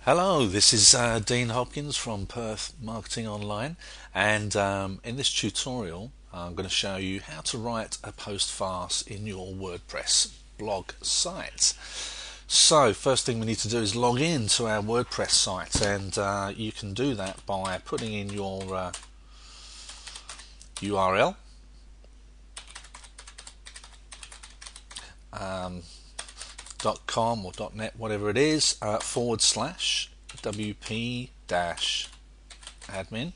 Hello, this is Dean Hopkins from Perth Marketing Online, and in this tutorial I'm going to show you how to write a post fast in your WordPress blog site. So first thing we need to do is log in to our WordPress site, and you can do that by putting in your URL, .com or .net, whatever it is, / wp admin,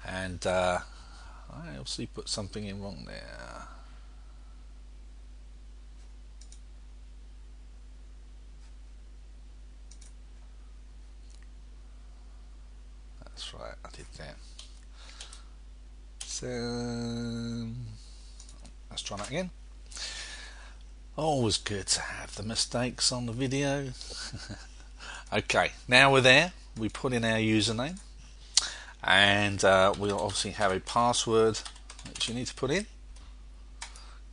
and I obviously put something in wrong there. That's right, I did that. So let's try that again. Always good to have the mistakes on the video. Okay, now we're there. We put in our username, and we'll obviously have a password that you need to put in.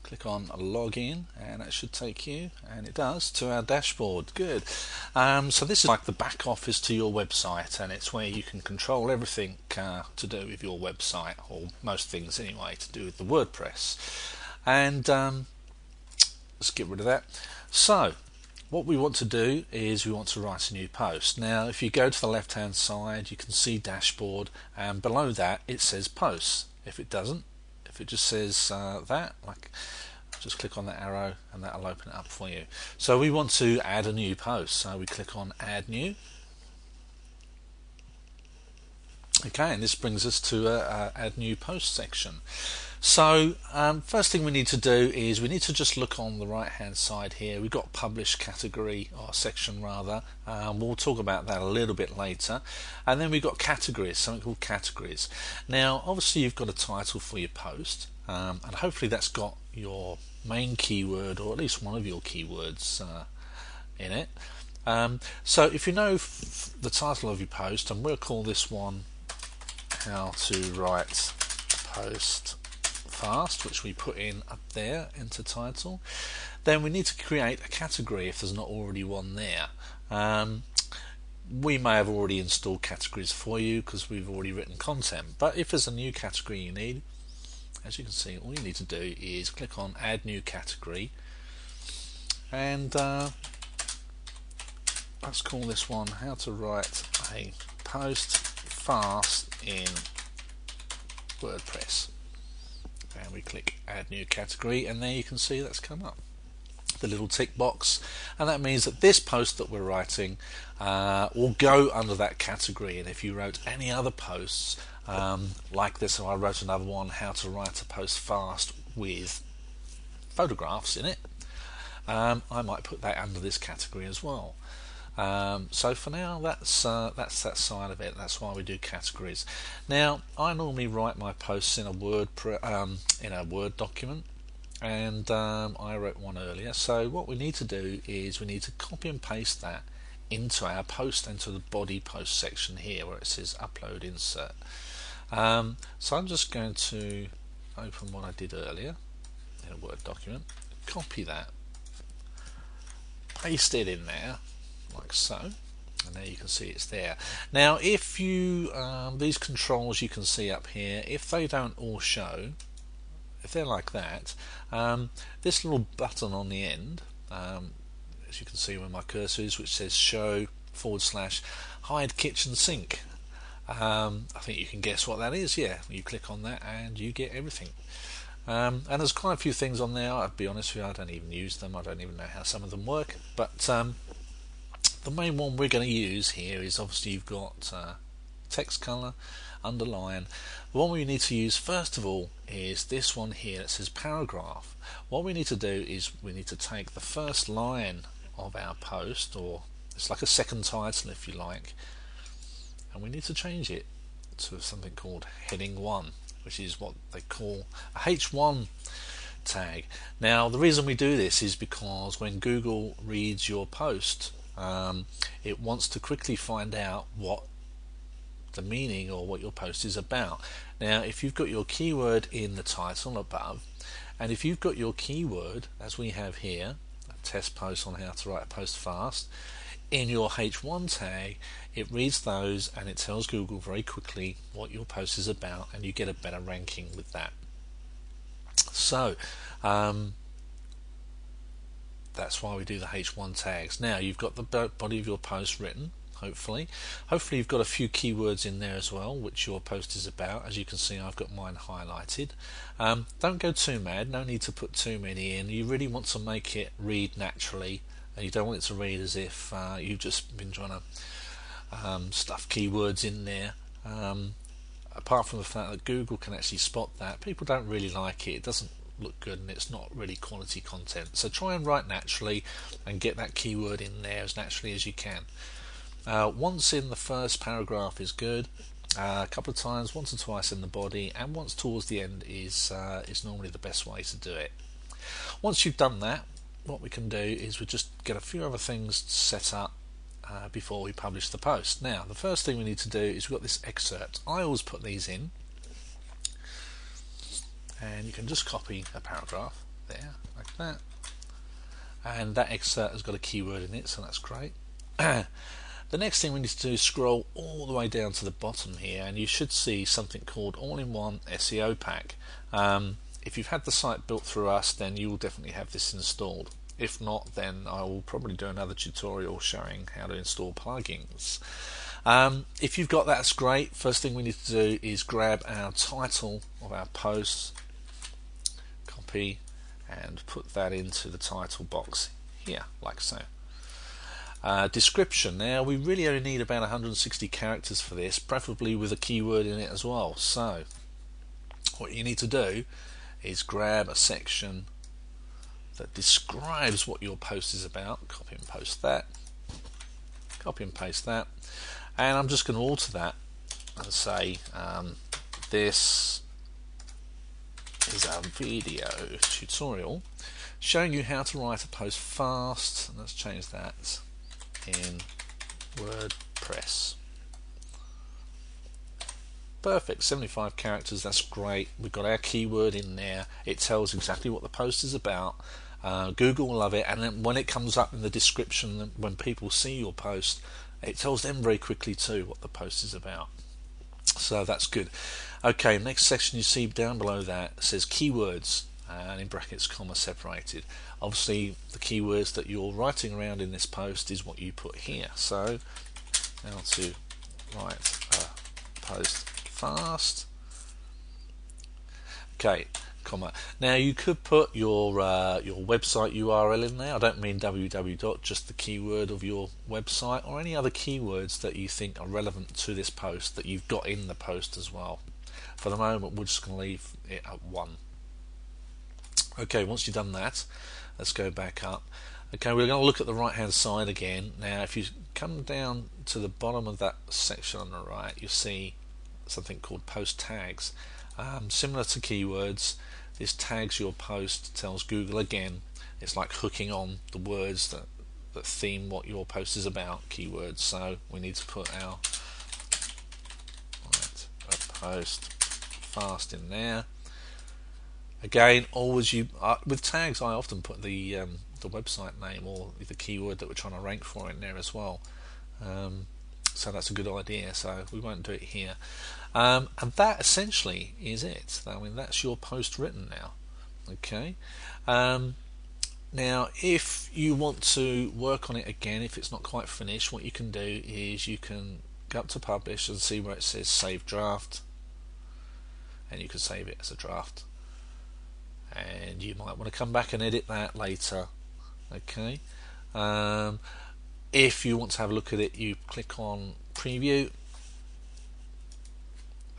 Click on login, and that should take you, and it does, to our dashboard. Good. So this is like the back office to your website, and it's where you can control everything to do with your website, or most things anyway to do with the WordPress. And let's get rid of that. So what we want to do is we want to write a new post. Now if you go to the left hand side, you can see dashboard, and below that it says posts. If it doesn't, if it just says that, like, just click on that arrow and that'll open it up for you. So we want to add a new post, so we click on add new. Okay, and this brings us to add new post section. So first thing we need to do is we need to just look on the right hand side here. We've got publish category, or section rather. We'll talk about that a little bit later. And then we've got categories, something called categories. Now obviously you've got a title for your post, and hopefully that's got your main keyword, or at least one of your keywords in it. So if you know the title of your post, and we'll call this one how to write post fast, which we put in up there into title, then we need to create a category if there's not already one there. We may have already installed categories for you because we've already written content, but if there's a new category you need, as you can see, all you need to do is click on add new category, and let's call this one how to write a post fast in WordPress, and we click add new category, and there you can see that's come up, the little tick box, and that means that this post that we're writing will go under that category. And if you wrote any other posts like this, or I wrote another one, how to write a post fast with photographs in it, I might put that under this category as well. So for now, that's that side of it. That's why we do categories. Now I normally write my posts in a Word document, and I wrote one earlier. So what we need to do is we need to copy and paste that into our post, into the body post section here where it says upload insert. So I'm just going to open what I did earlier in a Word document, copy that, paste it in there like so, and there you can see it's there. Now if you these controls you can see up here, if they don't all show, if they're like that, this little button on the end, as you can see where my cursor is, which says show / hide kitchen sink, I think you can guess what that is. Yeah, you click on that and you get everything. And there's quite a few things on there. I'll be honest with you, I don't even use them. I don't even know how some of them work, but the main one we're going to use here is obviously you've got text color, underline. The one we need to use first of all is this one here that says paragraph. What we need to do is we need to take the first line of our post, or it's like a second title if you like, and we need to change it to something called heading 1, which is what they call a H1 tag. Now the reason we do this is because when Google reads your post, it wants to quickly find out what the meaning or what your post is about. Now if you've got your keyword in the title above, and if you've got your keyword as we have here, a test post on how to write a post fast, in your H1 tag, it reads those and it tells Google very quickly what your post is about, and you get a better ranking with that. So that's why we do the H1 tags. Now you've got the body of your post written, hopefully you've got a few keywords in there as well which your post is about. As you can see, I've got mine highlighted. Don't go too mad, no need to put too many in. You really want to make it read naturally, and you don't want it to read as if you've just been trying to stuff keywords in there. Apart from the fact that Google can actually spot that, people don't really like it. It doesn't look good and it's not really quality content. So try and write naturally and get that keyword in there as naturally as you can. Once in the first paragraph is good. A couple of times, once or twice in the body, and once towards the end is normally the best way to do it. Once you've done that, what we can do is we just get a few other things set up before we publish the post. Now, the first thing we need to do is we've got this excerpt. I always put these in, and you can just copy a paragraph there like that, and that excerpt has got a keyword in it, so that's great. The next thing we need to do is scroll all the way down to the bottom here, and you should see something called All-in-One SEO Pack. If you've had the site built through us, then you will definitely have this installed. If not, then I will probably do another tutorial showing how to install plugins. If you've got that, that's great. First thing we need to do is grab our title of our post, copy, and put that into the title box here, like so. Description. Now, we really only need about 160 characters for this, preferably with a keyword in it as well. So what you need to do is grab a section that describes what your post is about, copy and paste that, and I'm just going to alter that and say this is a video tutorial showing you how to write a post fast, and let's change that in WordPress. Perfect, 75 characters, that's great. We've got our keyword in there. It tells exactly what the post is about. Google will love it, and then when it comes up in the description, when people see your post, it tells them very quickly too what the post is about. So that's good. Okay, next section you see down below that says keywords, and in brackets, comma separated. Obviously the keywords that you're writing around in this post is what you put here. So how to write a post fast. Okay, comma. Now you could put your website URL in there. I don't mean www, just the keyword of your website, or any other keywords that you think are relevant to this post that you've got in the post as well. For the moment, we're just going to leave it at 1. Okay, once you've done that, let's go back up. Okay, we're going to look at the right hand side again. Now if you come down to the bottom of that section on the right, you see something called post tags. Similar to keywords, this tags your post, tells Google again, it's like hooking on the words that theme what your post is about, keywords. So we need to put our post fast in there. Again, always with tags, I often put the website name or the keyword that we're trying to rank for in there as well. So that's a good idea. So we won't do it here. And that essentially is it. I mean, that's your post written now. Okay. Now, if you want to work on it again, if it's not quite finished, what you can do is you can go up to publish and see where it says save draft, and you can save it as a draft. And you might want to come back and edit that later. Okay. If you want to have a look at it, you click on preview,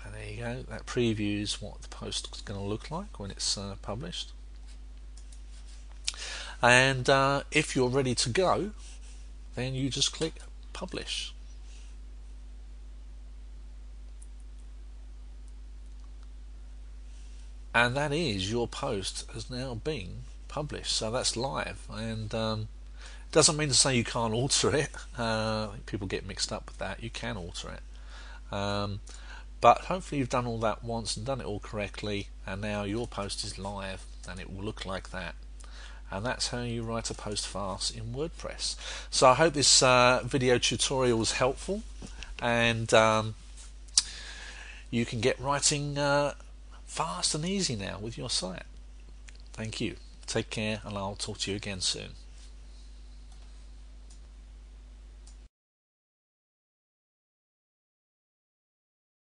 and there you go. That previews what the post is going to look like when it's published. And if you're ready to go, then you just click publish. And that is, your post has now been published. So that's live, and doesn't mean to say you can't alter it. People get mixed up with that. You can alter it, but hopefully you've done all that once and done it all correctly, and now your post is live and it will look like that. and that's how you write a post fast in WordPress. So I hope this video tutorial was helpful, and you can get writing fast and easy now with your site. Thank you. Take care, and I'll talk to you again soon.